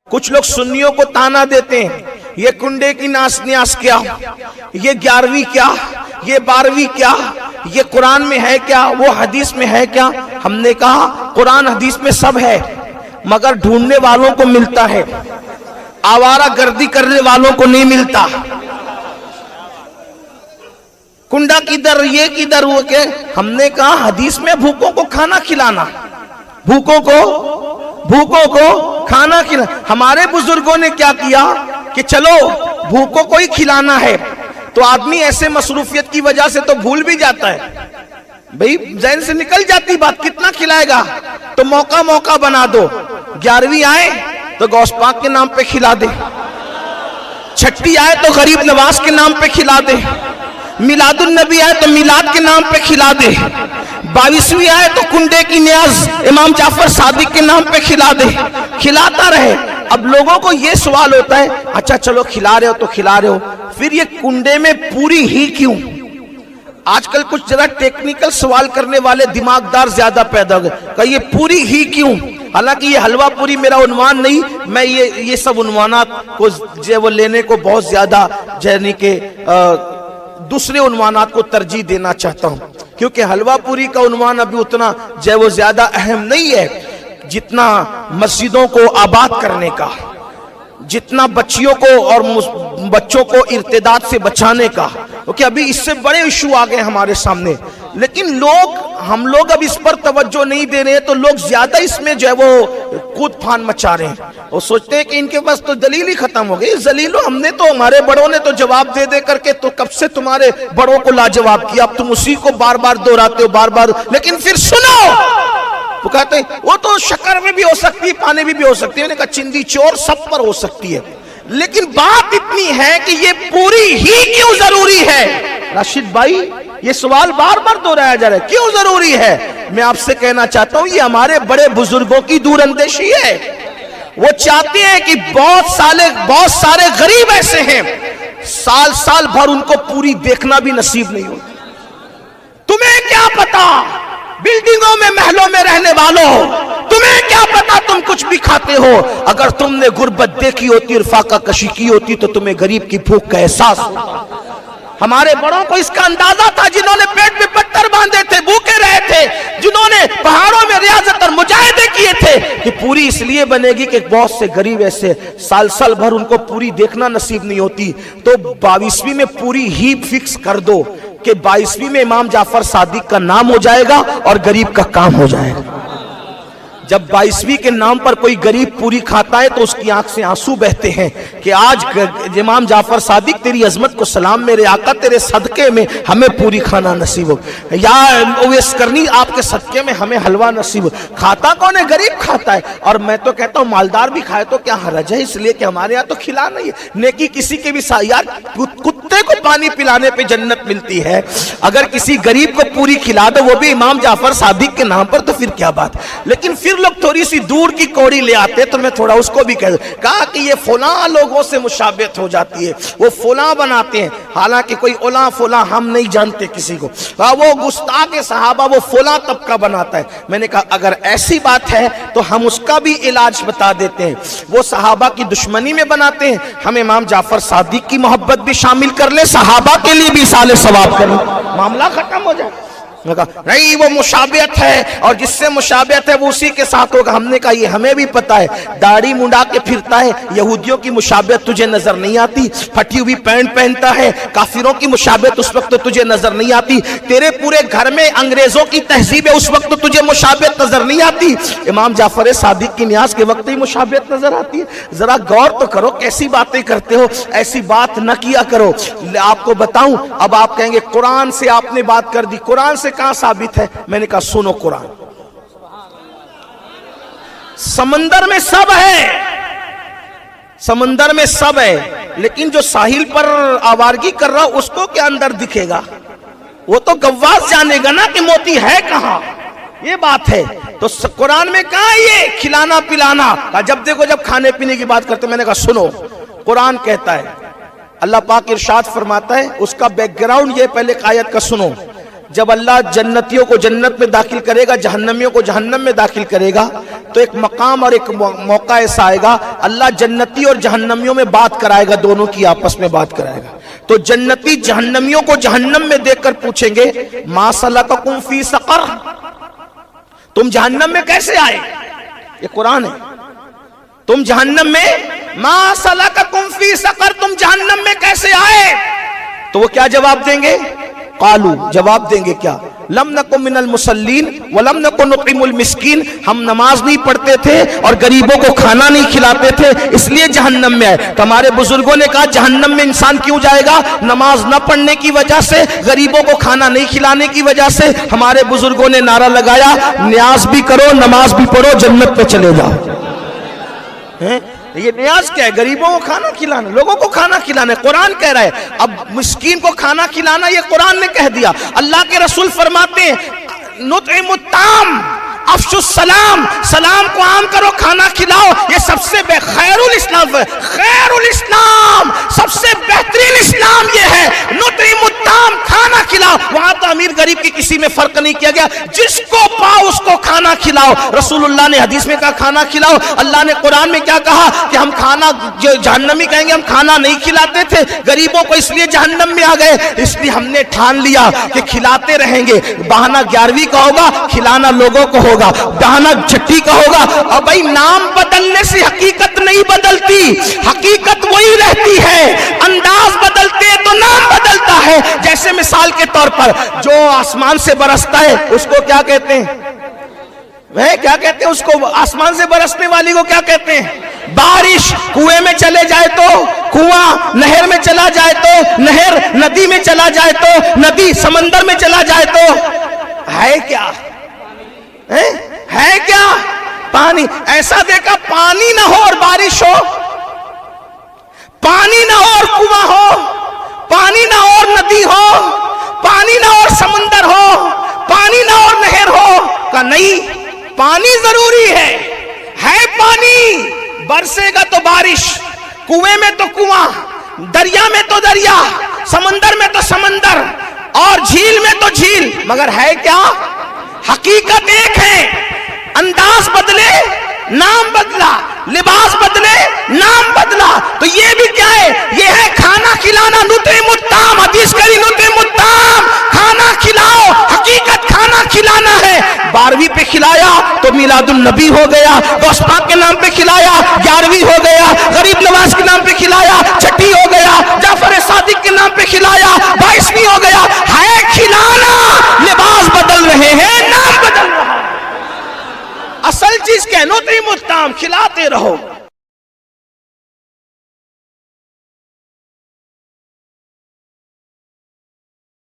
کچھ لوگ سنیوں کو تانا دیتے ہیں، یہ کنڈے کی ناس نیاس کیا، یہ 11ویں کیا، یہ 12ویں کیا، یہ قرآن میں ہے کیا، وہ حدیث میں ہے کیا؟ ہم نے کہا قرآن حدیث میں سب ہے، مگر ڈھونڈنے والوں کو ملتا ہے، آوارہ گردی کرنے والوں کو نہیں ملتا۔ کنڈا کدھر، یہ کدھر، وہ کہ ہم نے کہا حدیث میں بھوکوں کو کھانا کھلانا، بھوکوں کو کھانا کھلانا۔ ہمارے بزرگوں نے کیا کیا کہ چلو بھوکوں کو ہی کھلانا ہے، تو آدمی ایسے مصروفیت کی وجہ سے تو بھول بھی جاتا ہے، بھئی ذہن سے نکل جاتی بات، کتنا کھلائے گا، تو موقع بنا دو، 11ویں آئے تو غوث پاک کے نام پہ کھلا دے، چھٹی آئے تو غریب نواز کے نام پہ کھلا دے، میلاد النبی آئے تو میلاد کے نام پہ کھلا دے، 22ویں آئے تو کنڈے کی نیاز امام جعفر صادق کے نام پہ کھلا دے، کھلاتا رہے۔ اب لوگوں کو یہ سوال ہوتا ہے، اچھا چلو کھلا رہے ہو تو کھلا رہے ہو، پھر یہ کنڈے میں پوری ہی کیوں؟ آج کل کچھ ذرا ٹیکنیکل سوال کرنے والے دماغدار زیادہ پیدا ہو گئے کہ یہ پوری ہی کیوں؟ حالانکہ یہ حلوہ پوری میرا عنوان نہیں، میں یہ سب عنوانات کو وہ لینے کو بہت زیادہ یعنی کہ دوسرے عنوانات کو ترجیح دینا چاہتا ہوں، کیونکہ حلوہ پوری کا عنوان ابھی اتنا وہ زیادہ اہم نہیں ہے جتنا مسجدوں کو آباد کرنے کا، جتنا بچیوں کو اور بچوں کو ارتداد سے بچانے کا، کیونکہ ابھی اس سے بڑے ایشو آ گئے ہمارے سامنے، لیکن ہم لوگ اب اس پر توجہ نہیں دے رہے ہیں، تو لوگ زیادہ اس میں وہ کود پھان مچا رہے ہیں، وہ سوچتے ہیں کہ ان کے پاس تو دلیل ہی ختم ہو گئی۔ ذلیلو، ہم نے تو، ہمارے بڑوں نے تو جواب دے کر کے تو کب سے تمہارے بڑوں کو لاجواب کیا، اب تم اسی کو بار بار دہراتے ہو، لیکن پھر سنو، وہ کہتے ہیں وہ تو شکر میں بھی ہو سکتی ہے، پانی بھی ہو سکتی ہے، انہوں نے کہا چندی چور سب پر ہو سکتی ہے، لیکن بات اتنی ہے کہ یہ پوری ہی کیوں ضروری ہے؟ راشد بھائی، یہ سوال بار بار دہرایا جا رہا ہے، کیوں ضروری ہے؟ میں آپ سے کہنا چاہتا ہوں یہ ہمارے بڑے بزرگوں کی دور اندیشی ہے، وہ چاہتے ہیں کہ بہت سارے غریب ایسے ہیں سال بھر ان کو پوری دیکھنا بھی نصیب نہیں ہوتا۔ تمہیں کیا پتا بلڈنگوں میں محلوں میں رہنے والوں، تمہیں کیا پتا تم کچھ بھی کھاتے ہو، اگر تم نے غربت دیکھی ہوتی اور فاقہ کشی کی ہوتی تو تمہیں غریب کی بھوک کا احساس ہوتا۔ ہمارے بڑوں کو اس کا اندازہ تھا، جنہوں نے پیٹ میں پتھر باندھے تھے، بھوکے رہے تھے، جنہوں نے پہاڑوں میں ریاضت اور مجاہدے کیے تھے، کہ پوری اس لیے بنے گی کہ بہت سے غریب ایسے سال بھر ان کو پوری دیکھنا نصیب نہیں ہوتی، تو 22ویں میں پوری ہی فکس کر دو کہ 22ویں میں امام جعفر صادق کا نام ہو جائے گا اور غریب کا کام ہو جائے گا۔ جب 22ویں کے نام پر کوئی غریب پوری کھاتا ہے تو اس کی آنکھ سے آنسو بہتے ہیں کہ آج امام جعفر صادق تیری عظمت کو سلام، میرے آقا تیرے صدقے میں ہمیں پوری کھانا نصیب ہو، یا اویس کرنی آپ کے صدقے میں ہمیں حلوہ نصیب ہو۔ کھاتا کون ہے؟ غریب کھاتا ہے، اور میں تو کہتا ہوں مالدار بھی کھائے تو کیا حرج ہے، اس لیے کہ ہمارے یہاں تو کھلا نہیں ہے، نیکی کسی کے بھی یار کتے کو پانی پلانے پہ جنت ملتی ہے، اگر کسی غریب کو پوری کھلا دو وہ بھی امام جعفر صادق کے نام پر، تو پھر کیا بات۔ لیکن پھر لوگ تھوڑی سی دور کی کوڑی لے آتے، تو میں تھوڑا اس کو بھی کہا کہ یہ فلاں لوگوں سے مشابہت ہو جاتی ہے، وہ فلاں بناتے ہیں، حالانکہ کوئی اولاں فلاں ہم نہیں جانتے کسی کو، وہ گستاخ صحابہ وہ فلاں طبقہ بناتا ہے۔ میں نے کہا اگر ایسی بات ہے تو ہم اس کا بھی علاج بتا دیتے ہیں، وہ صحابہ کی دشمنی میں بناتے ہیں، ہم امام جعفر صادق کی محبت بھی شامل کر لیں، صحابہ کے لیے بھی اصال ثواب کریں، معاملہ ختم ہو جائے۔ نہیں وہ مشابہت ہے، اور جس سے مشابہت ہے وہ اسی کے ساتھ ہوگا۔ ہم نے کہا یہ ہمیں بھی پتا ہے، داڑھی منڈا کے پھرتا ہے، یہودیوں کی مشابہت تجھے نظر نہیں آتی، پھٹی ہوئی پینٹ پہنتا ہے، کافروں کی مشابہت اس وقت تجھے نظر نہیں آتی، تیرے پورے گھر میں انگریزوں کی تہذیب ہے اس وقت تجھے مشابہت نظر نہیں آتی، امام جعفر صادق کی نیاز کے وقت ہی مشابہت نظر آتی ہے۔ ذرا غور تو کرو، کیسی باتیں کرتے ہو، ایسی بات نہ کیا کرو۔ آپ کو بتاؤں، اب آپ کہیں گے قرآن سے آپ نے بات کر دی، قرآن سے کہاں ثابت ہے؟ میں نے کہا سنو قرآن، سمندر میں سب ہے، سمندر میں سب ہے، لیکن جو ساحل پر آوارگی کر رہا اس کو کیا اندر دکھے گا؟ وہ تو گواز جانے گا نا کہ موتی ہے کہاں، یہ بات ہے۔ تو قرآن میں کہاں یہ کھلانا پلانا، جب دیکھو جب کھانے پینے کی بات کرتے، میں نے کہا سنو قرآن کہتا ہے، اللہ پاک ارشاد فرماتا ہے، اس کا بیک گراؤنڈ یہ پہلے آیت کا سنو، جب اللہ جنتیوں کو جنت میں داخل کرے گا، جہنمیوں کو جہنم میں داخل کرے گا، تو ایک مقام اور ایک موقع ایسا آئے گا، اللہ جنتی اور جہنمیوں میں بات کرائے گا، دونوں کی آپس میں بات کرائے گا۔ تو جنتی جہنمیوں کو جہنم میں دیکھ کر پوچھیں گے ما سلککم فی سقر، تم جہنم میں کیسے آئے؟ یہ قرآن ہے۔ تم جہنم میں ما سلککم فی سقر، تم جہنم میں کیسے آئے؟ تو وہ کیا جواب دیں گے؟ قالو، جواب دیں گے کیا؟ لم نکن من المصلین ولم نکن نطعم المسکین، ہم نماز نہیں پڑھتے تھے اور غریبوں کو کھانا نہیں کھلاتے تھے، اس لیے جہنم میں آئے۔ تو ہمارے بزرگوں نے کہا جہنم میں انسان کیوں جائے گا؟ نماز نہ پڑھنے کی وجہ سے، غریبوں کو کھانا نہیں کھلانے کی وجہ سے۔ ہمارے بزرگوں نے نعرہ لگایا نیاز بھی کرو، نماز بھی پڑھو، جنت میں چلے جاؤ۔ یہ نیاز کیا ہے؟ غریبوں کو کھانا کھلانا، لوگوں کو کھانا کھلانا، قرآن کہہ رہا ہے۔ اب مسکین کو کھانا کھلانا یہ قرآن نے کہہ دیا۔ اللہ کے رسول فرماتے ہیں نطعم الطعام افشوا السلام، سلام کو عام کرو، کھانا کھلاؤ، یہ سب سے خیر الاسلام ہے، خیر الاسلام، سب سے بہترین اسلام یہ ہے۔ نطعم الطعام، کھانا کھلاؤ، وہاں تو امیر غریب کی کسی میں فرق نہیں کیا گیا، جس کو پاؤ اس کو کھانا کھلاؤ۔ رسول اللہ نے حدیث میں کہا کھانا کھلاؤ، اللہ نے قرآن میں کیا کہا کہ ہم کھانا، جو جہنمی کہیں گے ہم کھانا نہیں کھلاتے تھے غریبوں کو، اس لیے جہنم میں آ گئے، اس لیے ہم نے ٹھان لیا کہ کھلاتے رہیں گے۔ بہانہ 11ویں کا ہوگا، کھلانا لوگوں کو ہوگا، بہانہ چھٹی کا ہوگا۔ اور بھائی نام بدلنے سے حقیقت نہیں بدلتی، حقیقت وہی رہتی ہے، انداز بدلتے تو نام بدلتا ہے۔ جیسے مثال کے طور پر جو آسمان سے برستا ہے اس کو کیا کہتے ہیں؟ وہ کیا کہتے ہیں اس کو؟ آسمان سے برسنے والی کو کیا کہتے ہیں؟ بارش۔ کنویں میں چلے جائے تو کنواں، نہر میں چلا جائے تو نہر، ندی میں چلا جائے تو ندی، سمندر میں چلا جائے تو ہے کیا؟ ہے کیا؟ پانی۔ ایسا دیکھا پانی نہ ہو اور بارش ہو، پانی نہ ہو اور کنواں ہو، پانی نہ ہو اور ندی ہو، پانی نہ ہو اور سمندر ہو، پانی نہ ہو اور نہر ہو، کہ نہیں پانی ضروری ہے پانی، برسے گا تو بارش، کنویں میں تو کنواں، دریا میں تو دریا، سمندر میں تو سمندر، اور جھیل میں تو جھیل، مگر ہے کیا؟ حقیقت ایک ہے۔ انداز بدلے نام بدلا، لباس بدلے نام بدلا، تو یہ بھی کیا ہے؟ یہ ہے کھانا کھلانا۔ نطعم الطعام، حدیث کری نطعم الطعام، کھانا کھلاؤ، حقیقت کھانا کھلانا ہے۔ 12ویں پہ کھلایا تو میلاد النبی ہو گیا، غوث پاک کے نام پہ کھلایا 11ویں ہو گیا، غریب نواز کے نام پہ کھلایا چھٹی ہو گیا، جعفر صادق کے نام پہ کھلایا 22ویں ہو گیا۔ ہے کھلانا، لباس بدل رہے ہیں، نام بدل رہا ہے۔ اصل چیز کیا ہے؟ نطعم الطعام، کھلاتے رہو۔